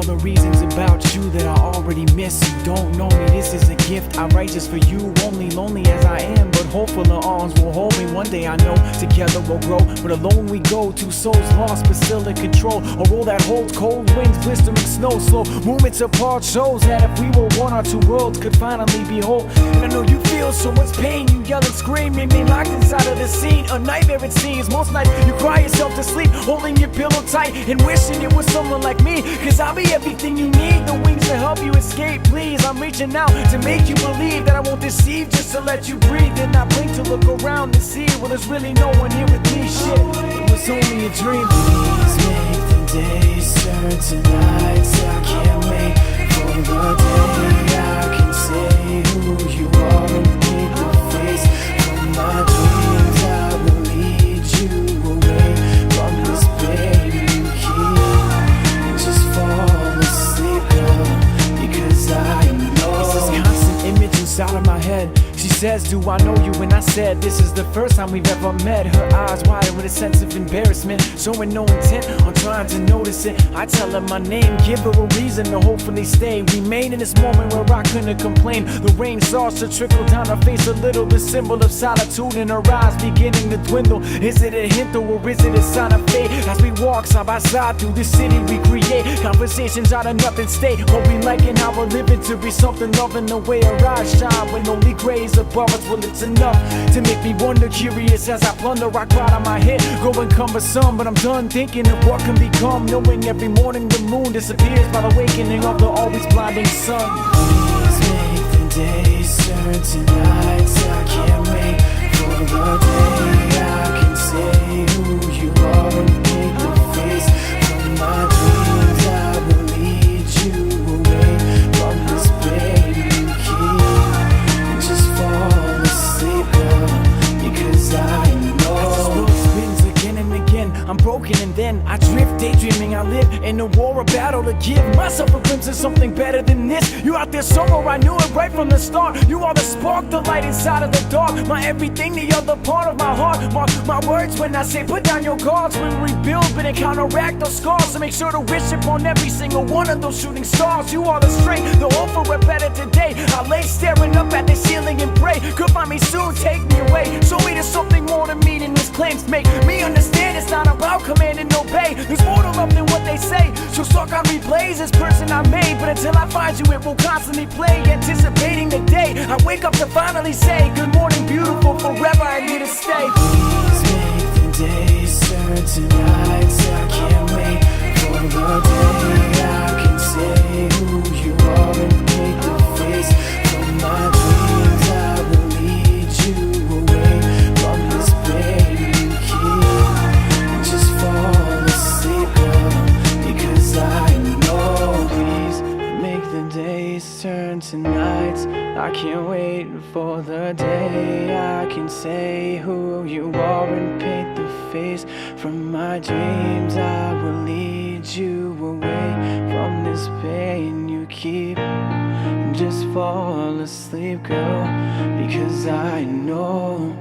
the reasons about you that I already miss. You don't know me, this is a gift I write just for you only. Lonely as I am, but hopeful the arms will hold me. One day I know together we'll grow, but alone we go. Two souls lost but still in control. A roll that holds cold winds, blistering snow. Slow movements apart shows that if we were one, our two worlds could finally be whole. And I know you feel so much pain, you yell and scream, remain locked inside of the scene. A nightmare it seems. Most nights you cry yourself to sleep, holding your pillow tight and wishing it was someone like me. Cause I'll be everything you need, the wings to help you escape. Please, I'm reaching out to make you believe that I won't deceive, just to let you breathe. And I blink to look around and see, well, there's really no one here with me. Shit, it was only a dream. Please make the days turn to nights. I can't wait for the day I can say who you are and paint the face from my dreams. I will lead you away from this pain you keep. Just fall asleep, girl, because I know It's this constant image inside of my head. She says, do I know you? And I said, this is the first time we've ever met. Her eyes wide with a sense of embarrassment, showing no intent on trying to notice it. I tell her my name, give her a reason to hopefully stay. Remain in this moment where I couldn't complain. The rain starts to trickle down her face a little, the symbol of solitude in her eyes beginning to dwindle. Is it a hint though, or is it a sign of fate? As we walk side by side through the city we create, conversations out of nothing state. What we like and how we're living to be something, loving the way our eyes shine when only grays above us. Well, it's enough to make me wonder, curious as I plunder. I cry on my head, growing cumbersome, but I'm done thinking of what can become, knowing every morning the moon disappears by the awakening of the always blinding sun. Please make the days turn to nights. I can't wait for the day I can say who you are and paint the face from my dreams. I will lead you away from this pain you keep. Just fall asleep, girl, because I know. As this world spins again and again, I'm broken and then I drift, daydreaming I live in a war, a battle to give myself a glimpse of something better than this. You out there somewhere, I knew it right from the start. You are the spark, the light inside of the dark, my everything, the other part of my heart. Mark my words when I say put down your guards. We'll rebuild but then counteract those scars, so make sure to wish upon every single one of those shooting stars. You are the strength, the hope for a better today. I lay staring up at the ceiling and pray, could find me soon, take me away. Show me there's something more to me than these claims. Make me understand it's not about command and obey. There's more to love than what they say. So stuck on replays this person I made, but until I find you it will constantly play. Anticipating the day I wake up to finally say good morning beautiful, forever I need to stay. Please make the days turn to nights. I can't wait for the day I can say who you are and paint the face from my dreams. I will lead you away from this pain you keep. Just fall asleep, girl, because I know. Please make the days turn to nights. I can't wait for the day I can say who you are and paint the face from my dreams. I will lead you away from this pain you keep. Just fall asleep, girl, because I know.